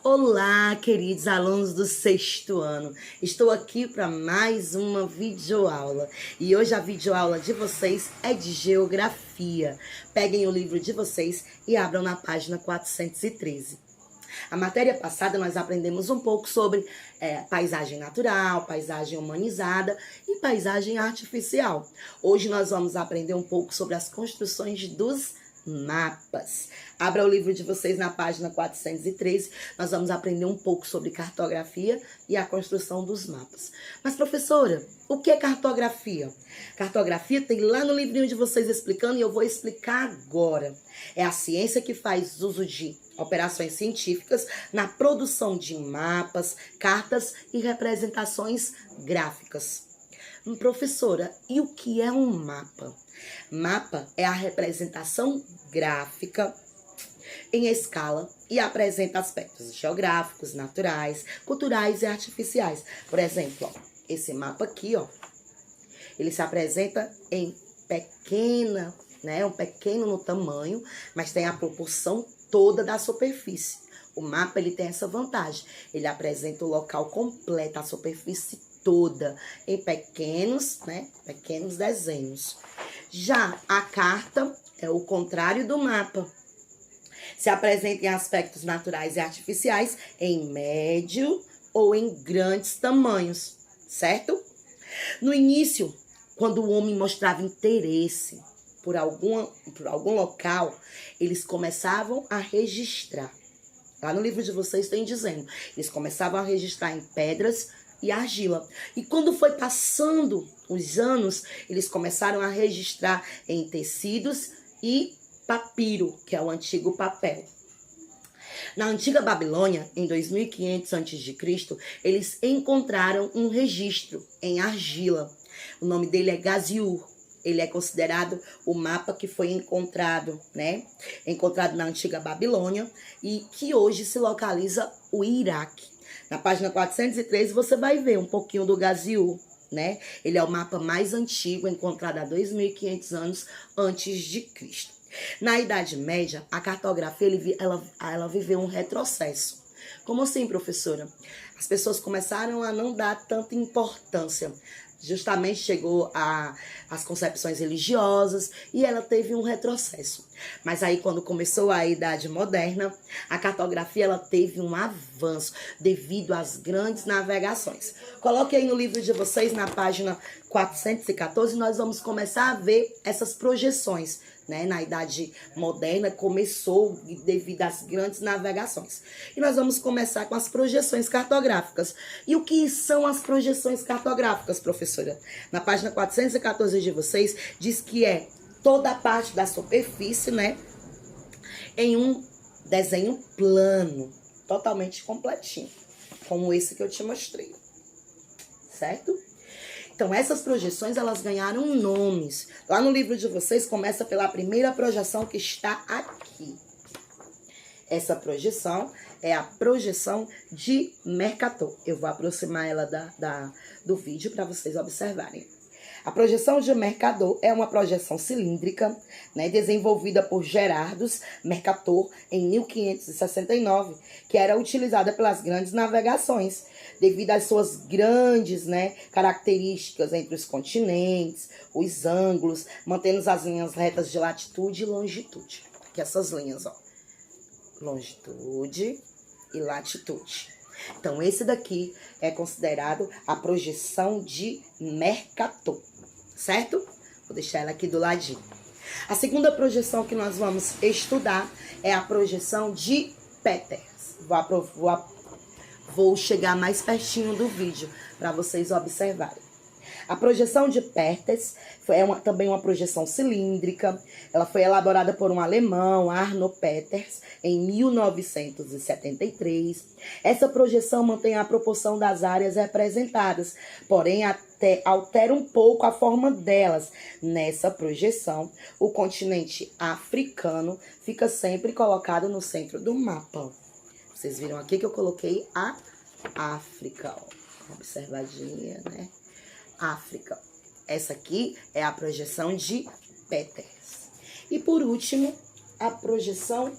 Olá, queridos alunos do sexto ano. Estou aqui para mais uma videoaula. E hoje a videoaula de vocês é de geografia. Peguem o livro de vocês e abram na página 413. A matéria passada nós aprendemos um pouco sobre paisagem natural, paisagem humanizada e paisagem artificial. Hoje nós vamos aprender um pouco sobre as construções dos mapas. Abra o livro de vocês na página 413. Nós vamos aprender um pouco sobre cartografia e a construção dos mapas. Mas, professora, o que é cartografia? Cartografia tem lá no livrinho de vocês explicando e eu vou explicar agora. É a ciência que faz uso de operações científicas na produção de mapas, cartas e representações gráficas. Professora, e o que é um mapa? Mapa é a representação gráfica em escala e apresenta aspectos geográficos, naturais, culturais e artificiais. Por exemplo, ó, esse mapa aqui, ó, ele se apresenta em pequeno no tamanho, mas tem a proporção toda da superfície. O mapa ele tem essa vantagem, ele apresenta o local completo, a superfície toda, em pequenos desenhos. Já a carta é o contrário do mapa. Se apresenta em aspectos naturais e artificiais, em médio ou em grandes tamanhos, certo? No início, quando o homem mostrava interesse por algum local, eles começavam a registrar. Lá no livro de vocês tem dizendo, eles começavam a registrar em pedras e argila. E quando foi passando os anos, eles começaram a registrar em tecidos e papiro, que é o antigo papel. Na antiga Babilônia, em 2500 a.C., eles encontraram um registro em argila. O nome dele é Gaziur. Ele é considerado o mapa que foi encontrado, Encontrado na antiga Babilônia e que hoje se localiza o Iraque. Na página 413 você vai ver um pouquinho do Gaziur, Ele é o mapa mais antigo, encontrado há 2500 anos antes de Cristo. Na Idade Média, a cartografia ela viveu um retrocesso. Como assim, professora? As pessoas começaram a não dar tanta importância. Justamente chegou às concepções religiosas e ela teve um retrocesso. Mas aí quando começou a Idade Moderna, a cartografia ela teve um avanço devido às grandes navegações. Coloque aí no livro de vocês, na página 414, nós vamos começar a ver essas projeções. Na Idade Moderna começou devido às grandes navegações. E nós vamos começar com as projeções cartográficas. E o que são as projeções cartográficas, professora? Na página 414 de vocês, diz que é toda a parte da superfície, em um desenho plano, totalmente completinho, como esse que eu te mostrei, certo? Então, essas projeções, elas ganharam nomes. Lá no livro de vocês, começa pela primeira projeção que está aqui. Essa projeção é a projeção de Mercator. Eu vou aproximar ela do vídeo para vocês observarem. A projeção de Mercator é uma projeção cilíndrica, desenvolvida por Gerardus Mercator em 1569, que era utilizada pelas grandes navegações, devido às suas grandes características entre os continentes, os ângulos, mantendo as linhas retas de latitude e longitude. Aqui essas linhas, ó, longitude e latitude. Então, esse daqui é considerado a projeção de Mercator, certo? Vou deixar ela aqui do ladinho. A segunda projeção que nós vamos estudar é a projeção de Peters. Vou chegar mais pertinho do vídeo para vocês observarem. A projeção de Peters também uma projeção cilíndrica. Ela foi elaborada por um alemão, Arno Peters, em 1973. Essa projeção mantém a proporção das áreas representadas, porém até altera um pouco a forma delas. Nessa projeção, o continente africano fica sempre colocado no centro do mapa. Vocês viram aqui que eu coloquei a África, ó. Observadinha, África. Essa aqui é a projeção de Peters. E por último, a projeção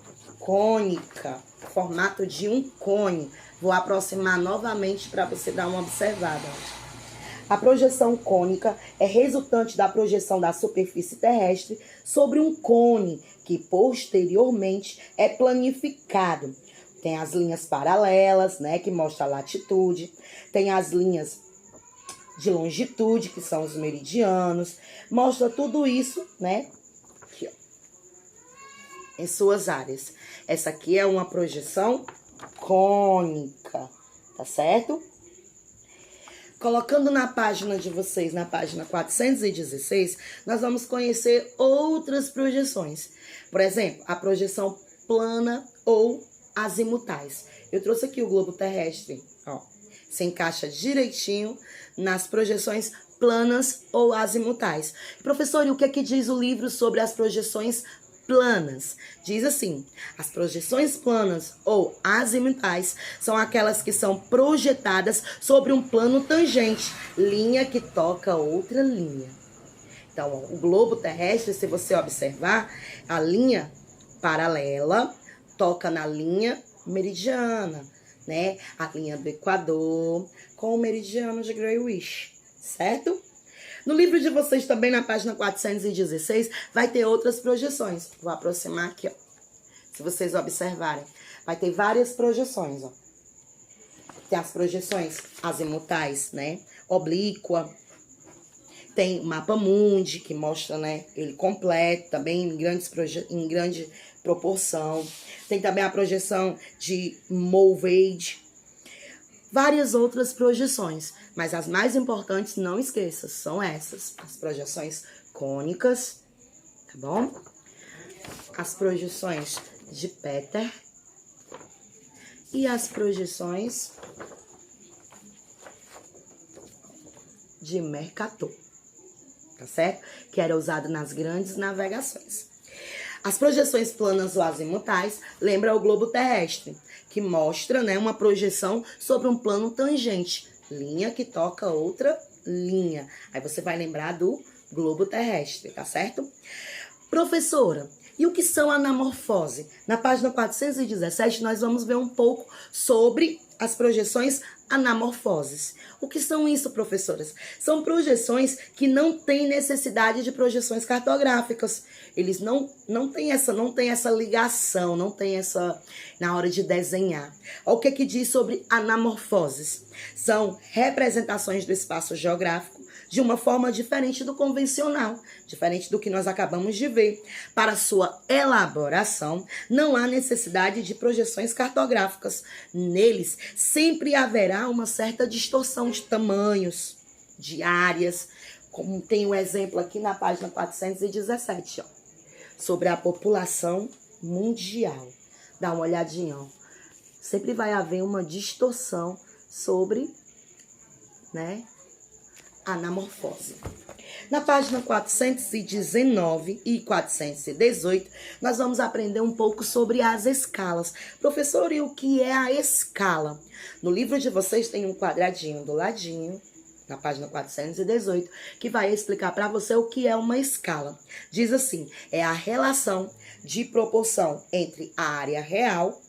cônica, formato de um cone. Vou aproximar novamente para você dar uma observada. A projeção cônica é resultante da projeção da superfície terrestre sobre um cone, que posteriormente é planificado. Tem as linhas paralelas, né, que mostra a latitude. Tem as linhas de longitude, que são os meridianos. Mostra tudo isso, né, aqui, ó, em suas áreas. Essa aqui é uma projeção cônica, tá certo? Colocando na página de vocês, na página 416, nós vamos conhecer outras projeções. Por exemplo, a projeção plana ou azimutais. Eu trouxe aqui o globo terrestre, ó. Se encaixa direitinho nas projeções planas ou azimutais. Professor, e o que é que diz o livro sobre as projeções planas? Diz assim: as projeções planas ou azimutais são aquelas que são projetadas sobre um plano tangente, linha que toca outra linha. Então, ó, o globo terrestre, se você observar, a linha paralela toca na linha meridiana, né? A linha do Equador com o meridiano de Greenwich, certo? No livro de vocês também, na página 416, vai ter outras projeções. Vou aproximar aqui, ó. Se vocês observarem, vai ter várias projeções, ó. Tem as projeções azimutais, né? Oblíqua. Tem o mapa mundi, que mostra, né, ele completo, também em grande proporção. Tem também a projeção de Mulvey. Várias outras projeções, mas as mais importantes, não esqueça, são essas. As projeções cônicas, tá bom? As projeções de Peter e as projeções de Mercator, tá certo? Que era usado nas grandes navegações. As projeções planas ou azimutais lembram o globo terrestre, que mostra, né, uma projeção sobre um plano tangente, linha que toca outra linha. Aí você vai lembrar do globo terrestre, tá certo? Professora, e o que são anamorfose? Na página 417, nós vamos ver um pouco sobre as projeções anamorfoses. O que são isso, professoras? São projeções que não têm necessidade de projeções cartográficas. Eles não têm essa ligação, não tem essa na hora de desenhar. Olha o que diz sobre anamorfoses. São representações do espaço geográfico de uma forma diferente do convencional, diferente do que nós acabamos de ver. Para sua elaboração, não há necessidade de projeções cartográficas. Neles, sempre haverá uma certa distorção de tamanhos, de áreas, como tem um exemplo aqui na página 417, ó, sobre a população mundial. Dá uma olhadinha, ó. Sempre vai haver uma distorção sobre, né, anamorfose. Na página 419 e 418, nós vamos aprender um pouco sobre as escalas. Professor, e o que é a escala? No livro de vocês tem um quadradinho do ladinho, na página 418, que vai explicar para você o que é uma escala. Diz assim: é a relação de proporção entre a área real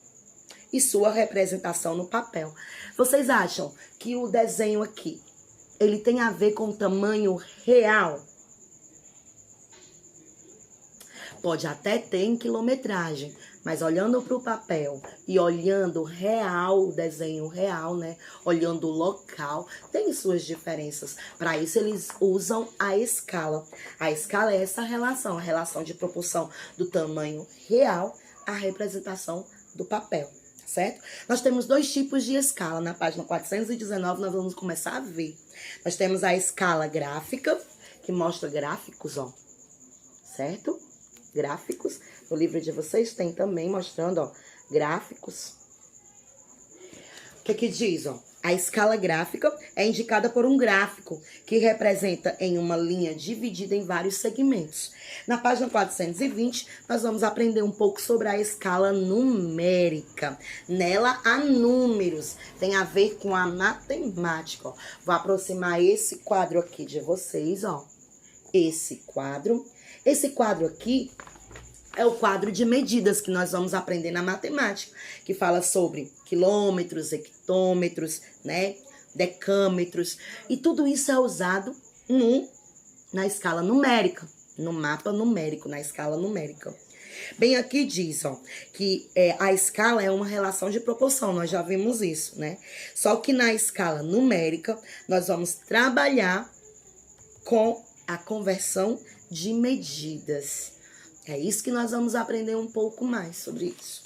e sua representação no papel. Vocês acham que o desenho aqui, ele tem a ver com o tamanho real? Pode até ter em quilometragem, mas olhando para o papel e olhando real, o desenho real, né? Olhando o local, tem suas diferenças. Para isso, eles usam a escala. A escala é essa relação, a relação de proporção do tamanho real à representação do papel. Certo? Nós temos dois tipos de escala. Na página 419, nós vamos começar a ver. Nós temos a escala gráfica, que mostra gráficos, ó. Certo? Gráficos. No livro de vocês tem também mostrando, ó, gráficos. O que diz, ó? A escala gráfica é indicada por um gráfico que representa em uma linha dividida em vários segmentos. Na página 420, nós vamos aprender um pouco sobre a escala numérica. Nela há números, tem a ver com a matemática. Ó. Vou aproximar esse quadro aqui de vocês, ó. Esse quadro aqui é o quadro de medidas que nós vamos aprender na matemática, que fala sobre quilômetros, hectômetros, né, decâmetros, e tudo isso é usado na escala numérica, no mapa numérico, na escala numérica. Bem, aqui diz, ó, que a escala é uma relação de proporção, nós já vimos isso, né? Só que na escala numérica, nós vamos trabalhar com a conversão de medidas. É isso que nós vamos aprender um pouco mais sobre isso.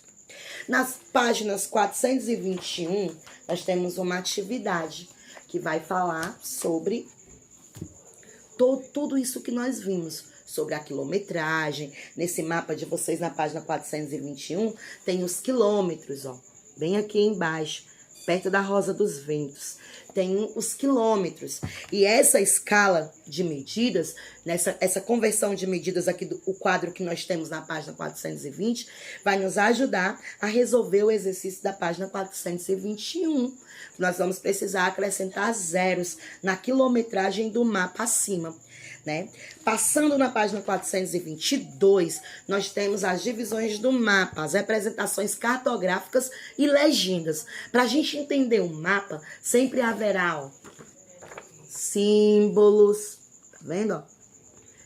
Nas páginas 421, nós temos uma atividade que vai falar sobre tudo isso que nós vimos, sobre a quilometragem. Nesse mapa de vocês, na página 421, tem os quilômetros, ó, bem aqui embaixo, perto da Rosa dos Ventos. Tem os quilômetros. E essa escala de medidas, essa conversão de medidas aqui, o quadro que nós temos na página 420, vai nos ajudar a resolver o exercício da página 421. Nós vamos precisar acrescentar zeros na quilometragem do mapa acima, né? Passando na página 422, nós temos as divisões do mapa, as representações cartográficas e legendas. Para a gente entender o mapa, sempre haverá, ó, símbolos, tá vendo, ó?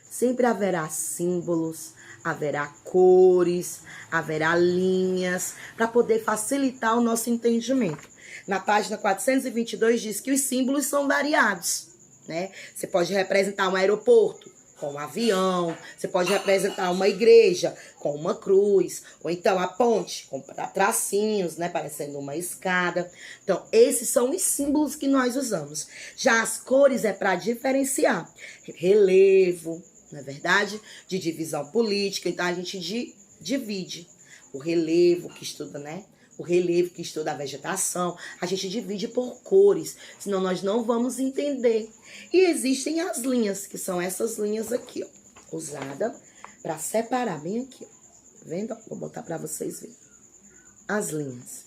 Sempre haverá símbolos, haverá cores, haverá linhas, para poder facilitar o nosso entendimento. Na página 422 diz que os símbolos são variados, né? Você pode representar um aeroporto com um avião, você pode representar uma igreja com uma cruz, ou então a ponte com tracinhos, né, parecendo uma escada. Então, esses são os símbolos que nós usamos. Já as cores é para diferenciar relevo, não é verdade? De divisão política. Então, a gente divide o relevo que estuda, né? O relevo que estuda a vegetação, a gente divide por cores, senão nós não vamos entender. E existem as linhas, que são essas linhas aqui, ó, usada para separar bem aqui, ó. Tá vendo? Vou botar para vocês verem. As linhas.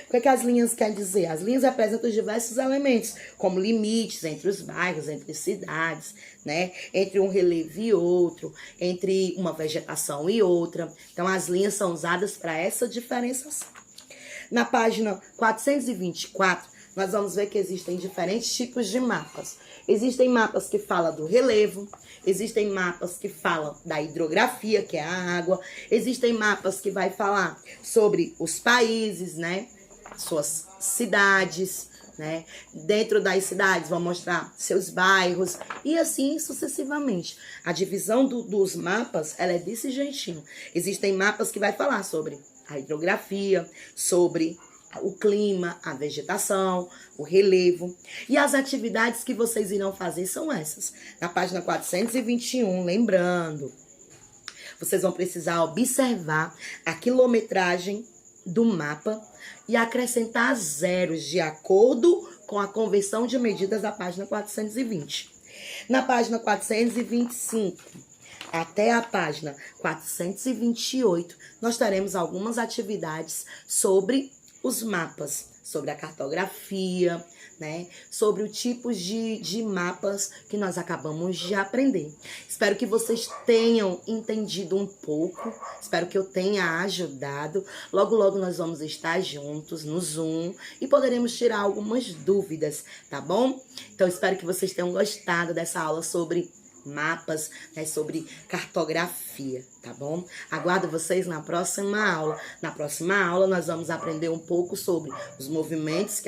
O que as linhas querem dizer? As linhas representam diversos elementos, como limites entre os bairros, entre cidades, né? Entre um relevo e outro, entre uma vegetação e outra. Então, as linhas são usadas para essa diferenciação. Na página 424, nós vamos ver que existem diferentes tipos de mapas. Existem mapas que falam do relevo, existem mapas que falam da hidrografia, que é a água, existem mapas que vai falar sobre os países, né? Suas cidades, né? Dentro das cidades vão mostrar seus bairros e assim sucessivamente. A divisão dos mapas, ela é desse jeitinho. Existem mapas que vai falar sobre a hidrografia, sobre o clima, a vegetação, o relevo. E as atividades que vocês irão fazer são essas. Na página 421, lembrando, vocês vão precisar observar a quilometragem do mapa e acrescentar zeros de acordo com a conversão de medidas da página 420. Na página 425, até a página 428, nós teremos algumas atividades sobre os mapas, sobre a cartografia, né? Sobre o tipo de mapas que nós acabamos de aprender. Espero que vocês tenham entendido um pouco, espero que eu tenha ajudado. Logo, logo nós vamos estar juntos no Zoom e poderemos tirar algumas dúvidas, tá bom? Então, espero que vocês tenham gostado dessa aula sobre mapas, né, sobre cartografia, tá bom? Aguardo vocês na próxima aula. Na próxima aula nós vamos aprender um pouco sobre os movimentos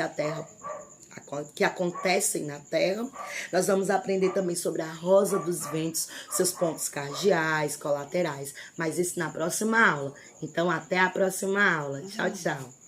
que acontecem na Terra. Nós vamos aprender também sobre a Rosa dos Ventos, seus pontos cardeais, colaterais, mas isso na próxima aula. Então, até a próxima aula. Tchau, tchau.